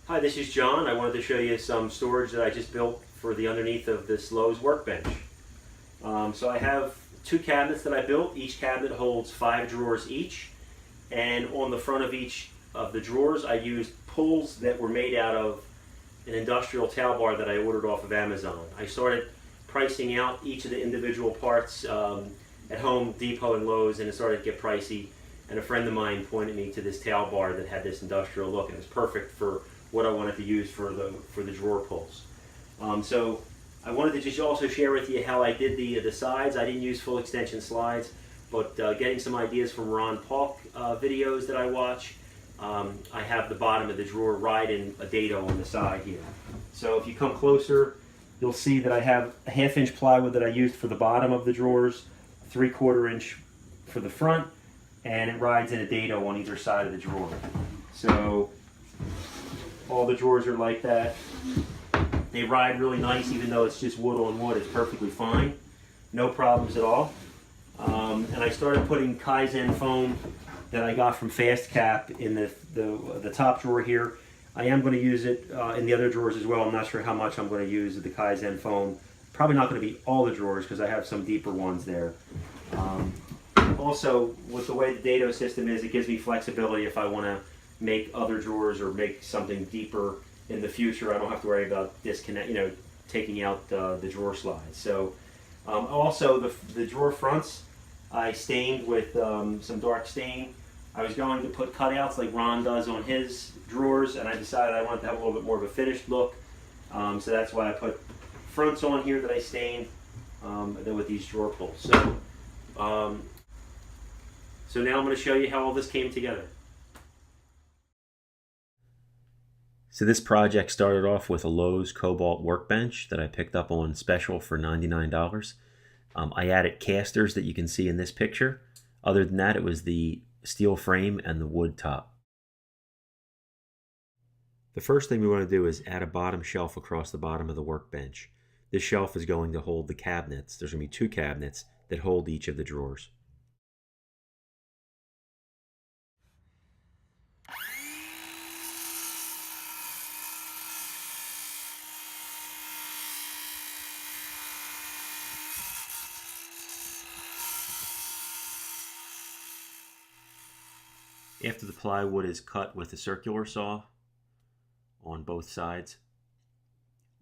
Hi, this is John. I wanted to show you some storage that I just built for the underneath of this Lowe's workbench. So I have two cabinets that I built. Each cabinet holds 5 drawers each, and on the front of each of the drawers I used pulls that were made out of an industrial towel bar that I ordered off of Amazon. I started pricing out each of the individual parts at Home Depot and Lowe's, and it started to get pricey, and a friend of mine pointed me to this towel bar that had this industrial look, and it was perfect for what I wanted to use for the drawer pulls. So I wanted to just also share with you how I did the sides. I didn't use full extension slides, but getting some ideas from Ron Paulk videos that I watch, I have the bottom of the drawer riding a dado on the side here. So if you come closer, you'll see that I have a 1/2 inch plywood that I used for the bottom of the drawers, 3/4 inch for the front, and it rides in a dado on either side of the drawer. So all the drawers are like that. They ride really nice, even though it's just wood on wood. It's perfectly fine, no problems at all. And I started putting Kaizen foam that I got from Fast Cap in the top drawer here. I am going to use it in the other drawers as well. I'm not sure how much I'm going to use of the Kaizen foam. Probably not going to be all the drawers because I have some deeper ones there. Also, with the way the dado system is, it gives me flexibility if I want to make other drawers or make something deeper in the future. I don't have to worry about taking out the drawer slides. So also the drawer fronts I stained with some dark stain. I was going to put cutouts like Ron does on his drawers, and I decided I wanted to have a little bit more of a finished look. So that's why I put fronts on here that I stained, and then with these drawer pulls. So now I'm going to show you how all this came together. So this project started off with a Lowe's Cobalt workbench that I picked up on special for $99. I added castors that you can see in this picture. Other than that, it was the steel frame and the wood top. The first thing we want to do is add a bottom shelf across the bottom of the workbench. This shelf is going to hold the cabinets. There's going to be 2 cabinets that hold each of the drawers. After the plywood is cut with a circular saw on both sides,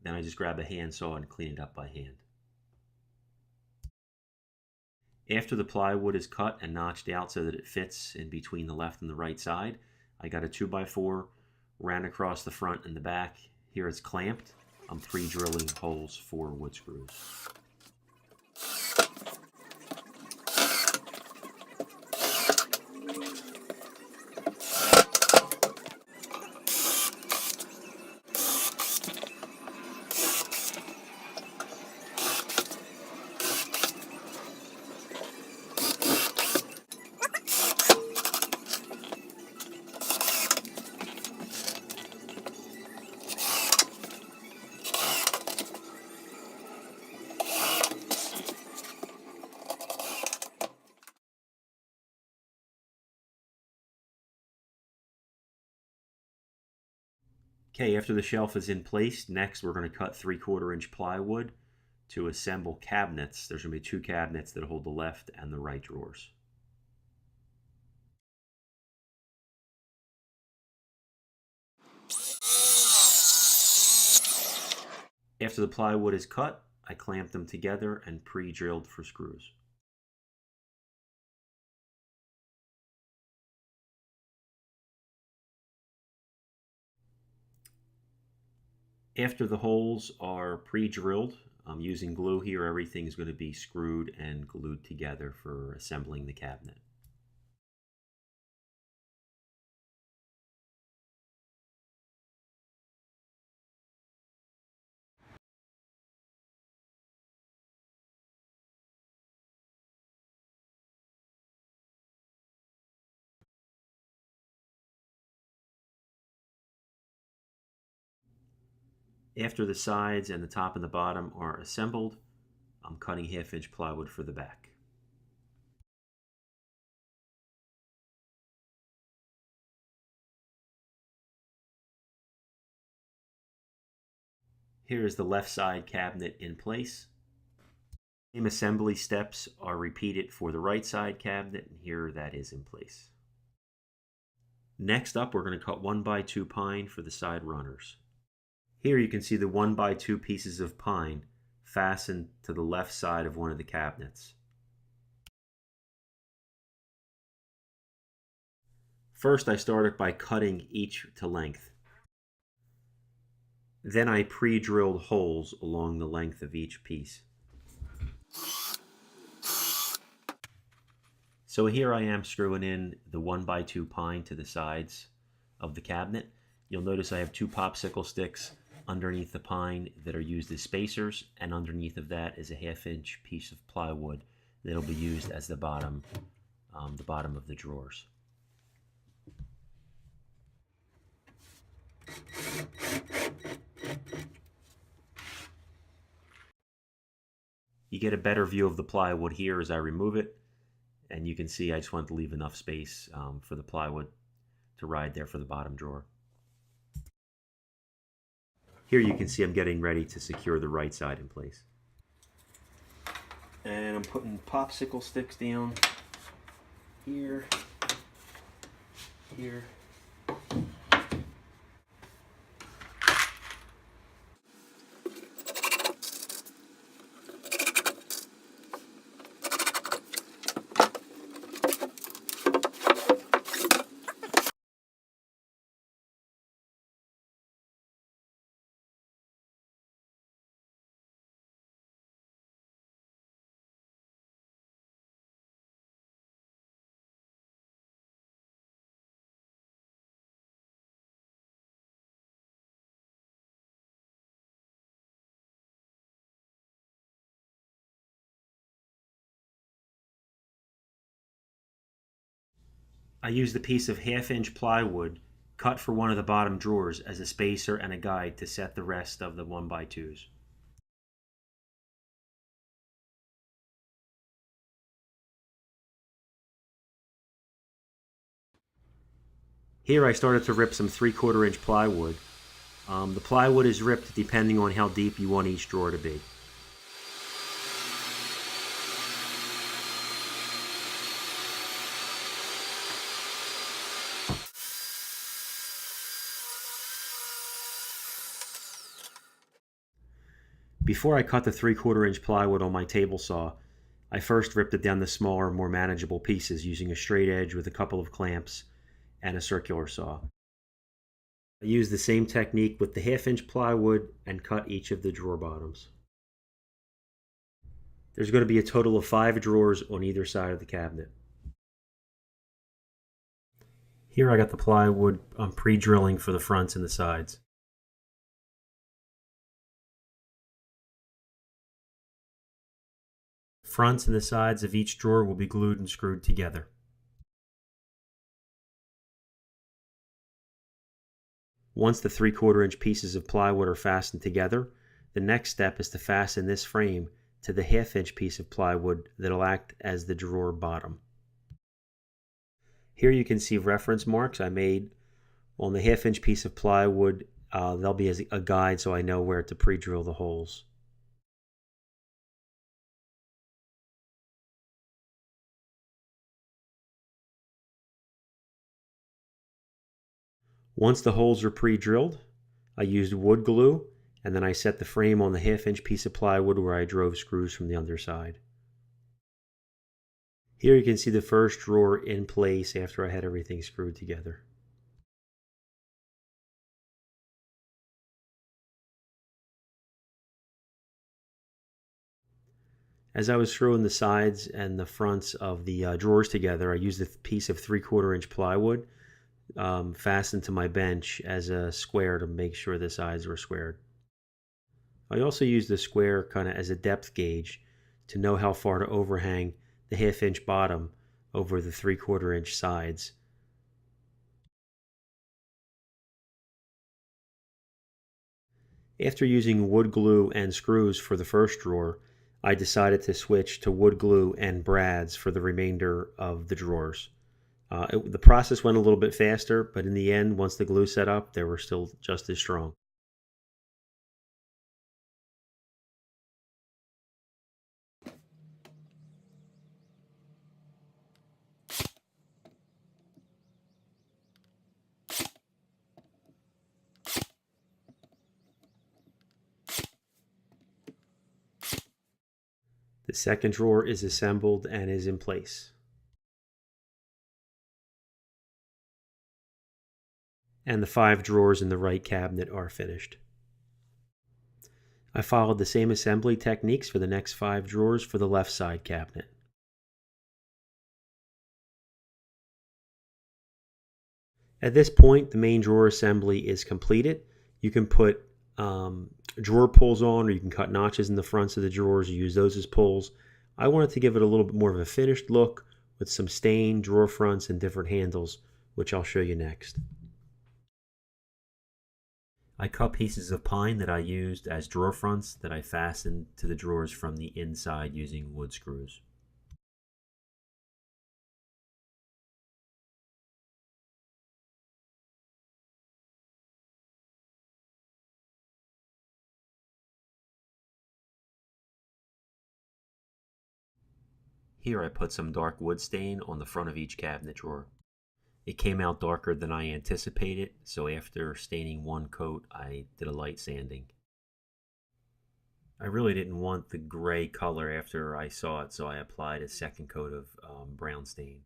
then I just grab a handsaw and clean it up by hand. After the plywood is cut and notched out so that it fits in between the left and the right side, I got a 2x4, ran across the front and the back. Here it's clamped. I'm pre-drilling holes for wood screws. Okay, after the shelf is in place, next we're going to cut 3/4 inch plywood to assemble cabinets. There's going to be 2 cabinets that hold the left and the right drawers. After the plywood is cut, I clamp them together and pre-drilled for screws. After the holes are pre-drilled, I'm using glue here. Everything is going to be screwed and glued together for assembling the cabinet. After the sides and the top and the bottom are assembled, I'm cutting 1/2 inch plywood for the back. Here is the left side cabinet in place. Same assembly steps are repeated for the right side cabinet, and here that is in place. Next up, we're going to cut 1x2 pine for the side runners. Here you can see the 1x2 pieces of pine fastened to the left side of one of the cabinets. First, I started by cutting each to length. Then I pre-drilled holes along the length of each piece. So here I am screwing in the 1x2 pine to the sides of the cabinet. You'll notice I have 2 popsicle sticks underneath the pine that are used as spacers, and underneath of that is a 1/2-inch piece of plywood that'll be used as the bottom of the drawers. You get a better view of the plywood here as I remove it, and you can see I just wanted to leave enough space for the plywood to ride there for the bottom drawer. Here you can see I'm getting ready to secure the right side in place. And I'm putting popsicle sticks down here, here. I used a piece of 1/2-inch plywood cut for one of the bottom drawers as a spacer and a guide to set the rest of the 1x2s. Here I started to rip some 3/4-inch plywood. The plywood is ripped depending on how deep you want each drawer to be. Before I cut the 3/4-inch plywood on my table saw, I first ripped it down to smaller, more manageable pieces using a straight edge with a couple of clamps and a circular saw. I used the same technique with the 1/2-inch plywood and cut each of the drawer bottoms. There's going to be a total of 5 drawers on either side of the cabinet. Here I got the plywood pre-drilling for the fronts and the sides. Fronts and the sides of each drawer will be glued and screwed together. Once the 3/4-inch pieces of plywood are fastened together, the next step is to fasten this frame to the 1/2-inch piece of plywood that'll act as the drawer bottom. Here you can see reference marks I made on the 1/2-inch piece of plywood. They'll be as a guide so I know where to pre-drill the holes. Once the holes are pre-drilled, I used wood glue, and then I set the frame on the 1/2-inch piece of plywood where I drove screws from the underside. Here you can see the first drawer in place after I had everything screwed together. As I was screwing the sides and the fronts of the drawers together, I used a piece of 3/4-inch plywood fastened to my bench as a square to make sure the sides were squared. I also used the square kind of as a depth gauge to know how far to overhang the 1/2-inch bottom over the 3/4-inch sides. After using wood glue and screws for the first drawer, I decided to switch to wood glue and brads for the remainder of the drawers. The process went a little bit faster, but in the end, once the glue set up, they were still just as strong. The second drawer is assembled and is in place. And the 5 drawers in the right cabinet are finished. I followed the same assembly techniques for the next 5 drawers for the left side cabinet. At this point, the main drawer assembly is completed. You can put drawer pulls on, or you can cut notches in the fronts of the drawers and use those as pulls. I wanted to give it a little bit more of a finished look with some stained drawer fronts and different handles, which I'll show you next. I cut pieces of pine that I used as drawer fronts that I fastened to the drawers from the inside using wood screws. Here I put some dark wood stain on the front of each cabinet drawer. It came out darker than I anticipated, so after staining one coat, I did a light sanding. I really didn't want the gray color after I saw it, so I applied a second coat of brown stain.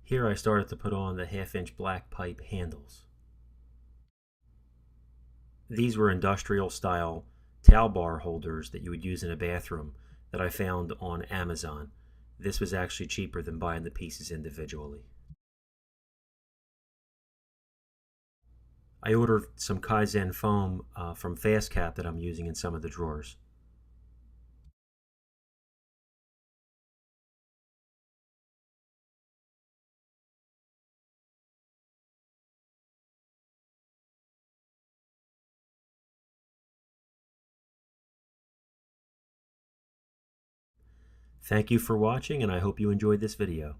Here I started to put on the 1/2-inch black pipe handles. These were industrial style towel bar holders that you would use in a bathroom that I found on Amazon. This was actually cheaper than buying the pieces individually. I ordered some Kaizen foam from FastCap that I'm using in some of the drawers. Thank you for watching, and I hope you enjoyed this video.